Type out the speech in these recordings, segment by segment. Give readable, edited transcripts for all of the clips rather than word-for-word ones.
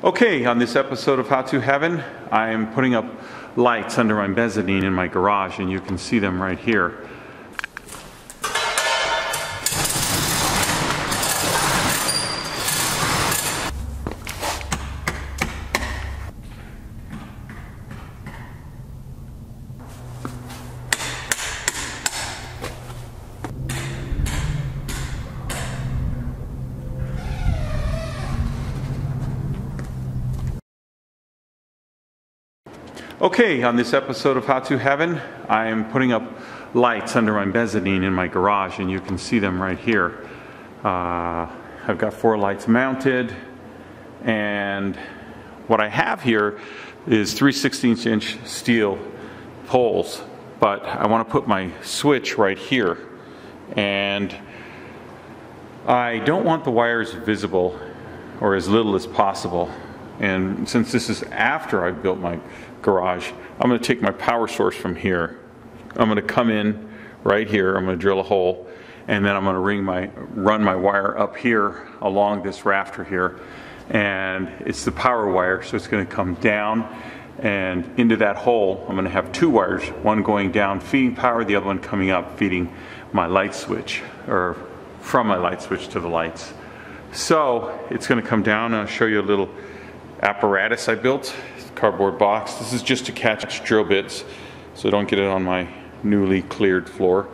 Okay, on this episode of How to Heaven, I'm putting up lights under my mezzanine in my garage, and you can see them right here. Okay, on this episode of How to Heaven, I'm putting up lights under my mezzanine in my garage, and you can see them right here. I've got 4 lights mounted, and what I have here is 3/16" steel poles, but I want to put my switch right here, and I don't want the wires visible or as little as possible. And since this is after I've built my garage, I'm going to take my power source from here. I'm going to come in right here. I'm going to drill a hole, and then I'm going to run my wire up here along this rafter here. And it's the power wire, so it's going to come down and into that hole. I'm going to have 2 wires, one going down feeding power, the other one coming up feeding my light switch, or from my light switch to the lights. So it's going to come down, and I'll show you a little apparatus I built. Cardboard box. This is just to catch drill bits so don't get it on my newly cleared floor.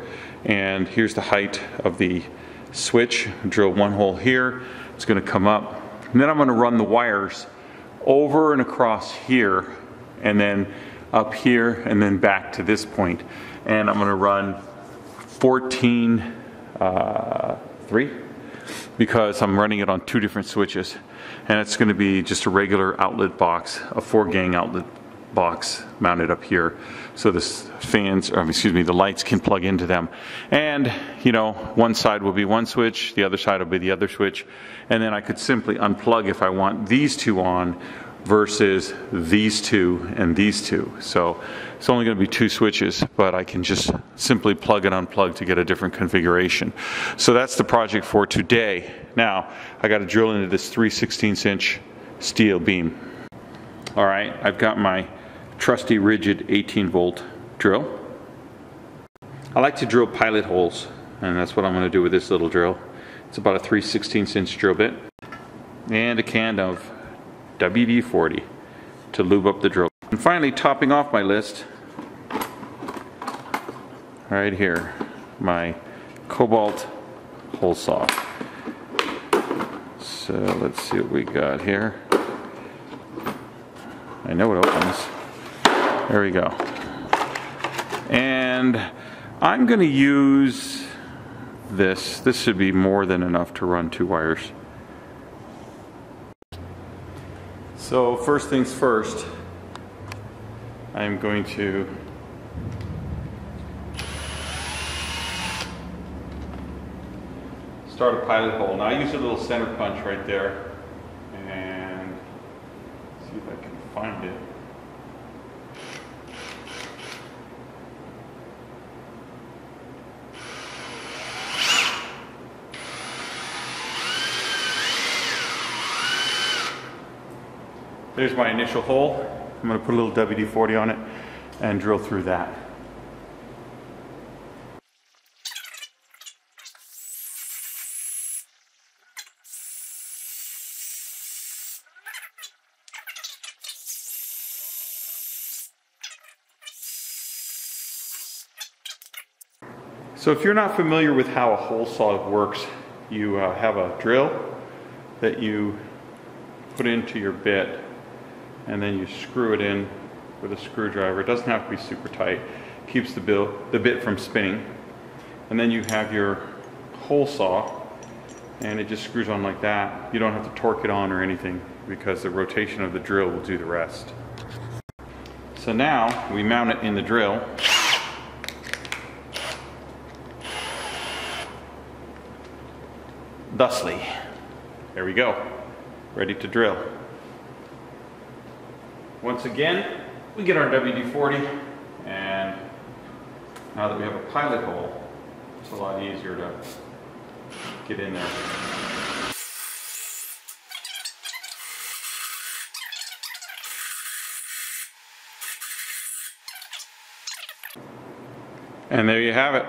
And here's the height of the switch. Drill 1 hole here. It's going to come up, and then I'm going to run the wires over and across here, and then up here, and then back to this point. And I'm going to run 14/3 because I'm running it on 2 different switches. And it's going to be just a regular outlet box, a 4-gang outlet box mounted up here, so this the lights can plug into them. And you know, one side will be one switch, the other side will be the other switch, and then I could simply unplug if I want these 2 on versus these 2 and these 2. So it's only going to be 2 switches, but I can just simply plug and unplug to get a different configuration. So that's the project for today. Now I got to drill into this 3/16" steel beam. All right, I've got my trusty rigid 18-volt drill. I like to drill pilot holes, and that's what I'm going to do with this little drill. It's about a 3/16" drill bit and a can of WD-40 to lube up the drill. And finally, topping off my list, right here, my cobalt hole saw. So let's see what we got here. I know it opens. There we go. And I'm going to use this. This should be more than enough to run 2 wires. So first things first, I'm going to start a pilot hole. Now I use a little center punch right there, and see if I can find it. There's my initial hole. I'm going to put a little WD-40 on it and drill through that. So if you're not familiar with how a hole saw works, you have a drill that you put into your bit, and then you screw it in with a screwdriver. It doesn't have to be super tight. It keeps the bit from spinning. And then you have your hole saw, and it just screws on like that. You don't have to torque it on or anything, because the rotation of the drill will do the rest. So now we mount it in the drill. Thusly. There we go. Ready to drill. Once again, we get our WD-40, and now that we have a pilot hole, it's a lot easier to get in there. And there you have it.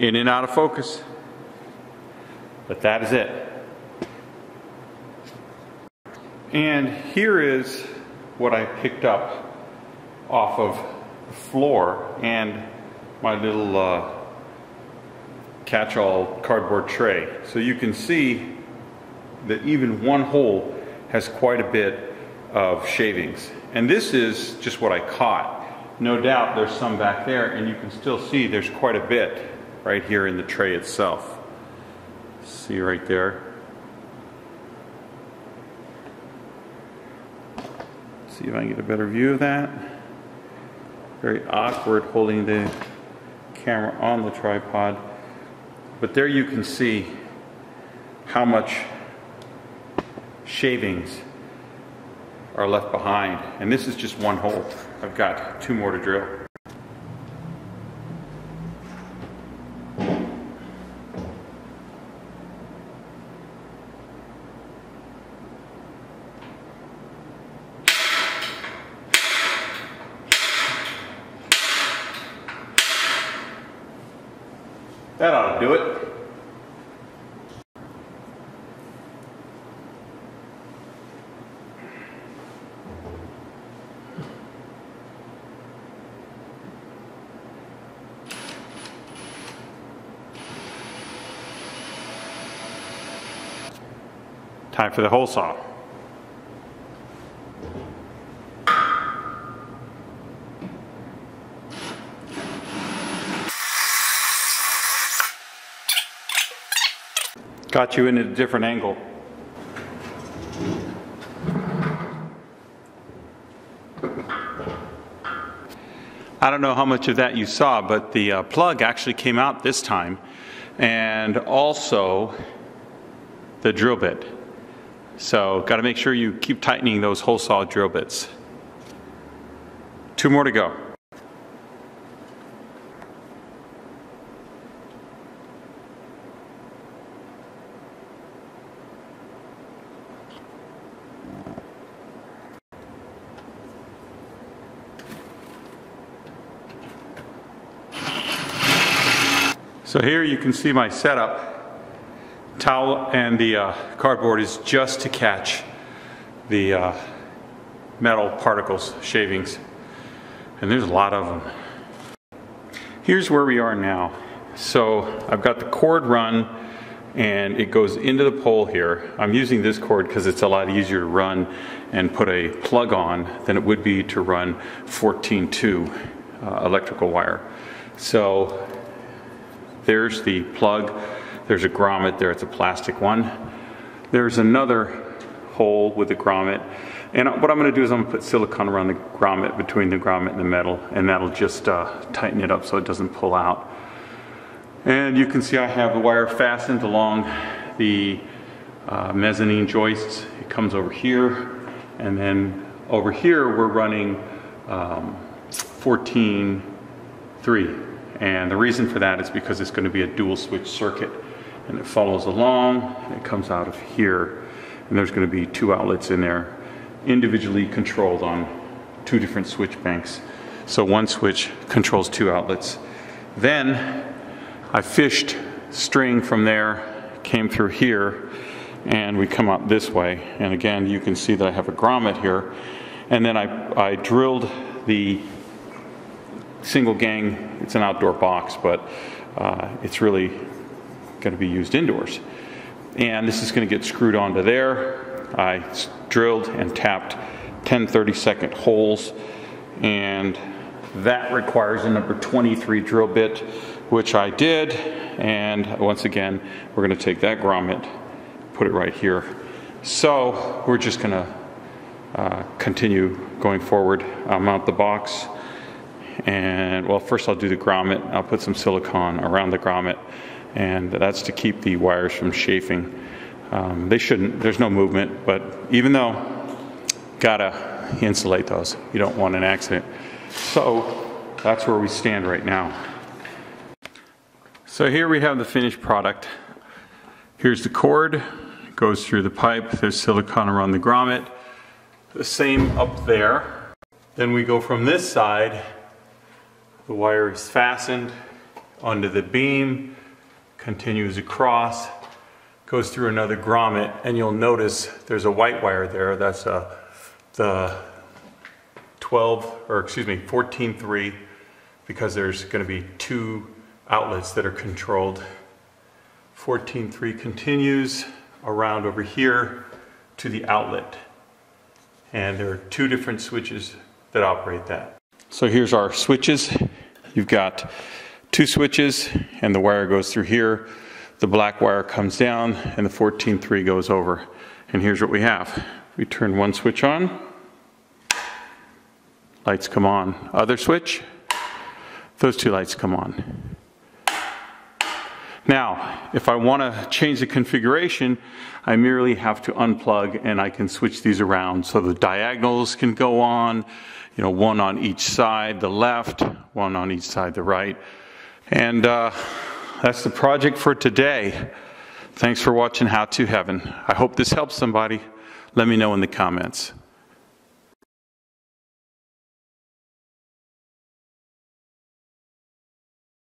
In and out of focus. But that is it. And here is what I picked up off of the floor and my little catch-all cardboard tray. So you can see that even one hole has quite a bit of shavings. And this is just what I caught. No doubt there's some back there, and you can still see there's quite a bit right here in the tray itself. See right there. See if I can get a better view of that. Very awkward holding the camera on the tripod. But there you can see how much shavings are left behind. And this is just one hole. I've got 2 more to drill. That ought to do it. Time for the hole saw. Got you in a different angle. I don't know how much of that you saw, but the plug actually came out this time, and also the drill bit. So got to make sure you keep tightening those hole saw drill bits. 2 more to go. So here you can see my setup. Towel and the cardboard is just to catch the metal particles, shavings. And there's a lot of them. Here's where we are now. So I've got the cord run and it goes into the pole here. I'm using this cord because it's a lot easier to run and put a plug on than it would be to run 14-2 electrical wire. So there's the plug. There's a grommet there. It's a plastic one. There's another hole with the grommet. And what I'm going to do is I'm going to put silicone around the grommet, between the grommet and the metal, and that'll just tighten it up so it doesn't pull out. And you can see I have the wire fastened along the mezzanine joists. It comes over here, and then over here we're running 14-3. And the reason for that is because it's going to be a dual switch circuit, and it follows along, and it comes out of here, and there's going to be 2 outlets in there, individually controlled on 2 different switch banks. So one switch controls 2 outlets. Then I fished string from there, came through here, and we come out this way. And again, you can see that I have a grommet here. And then I drilled the single gang. It's an outdoor box, but it's really going to be used indoors. And this is going to get screwed onto there. I drilled and tapped 10 30-second holes, and that requires a number 23 drill bit, which I did. And once again, we're going to take that grommet, put it right here. So we're just going to continue going forward. I'll mount the box, and well, first I'll do the grommet. I'll put some silicone around the grommet, and that's to keep the wires from chafing. They shouldn't, there's no movement, but even though, gotta insulate those. You don't want an accident. So that's where we stand right now. So here we have the finished product. Here's the cord, it goes through the pipe, there's silicone around the grommet. The same up there. Then we go from this side The wire is fastened onto the beam, continues across, goes through another grommet, and you'll notice there's a white wire there. That's the 14.3, because there's going to be 2 outlets that are controlled. 14.3 continues around over here to the outlet, and there are 2 different switches that operate that. So here's our switches. You've got 2 switches, and the wire goes through here. The black wire comes down, and the 14.3 goes over. And here's what we have. We turn one switch on, lights come on. Other switch, those 2 lights come on. Now, if I want to change the configuration, I merely have to unplug, and I can switch these around. So the diagonals can go on, one on each side, the left, one on each side, the right. And that's the project for today. Thanks for watching How to Heaven. I hope this helps somebody. Let me know in the comments.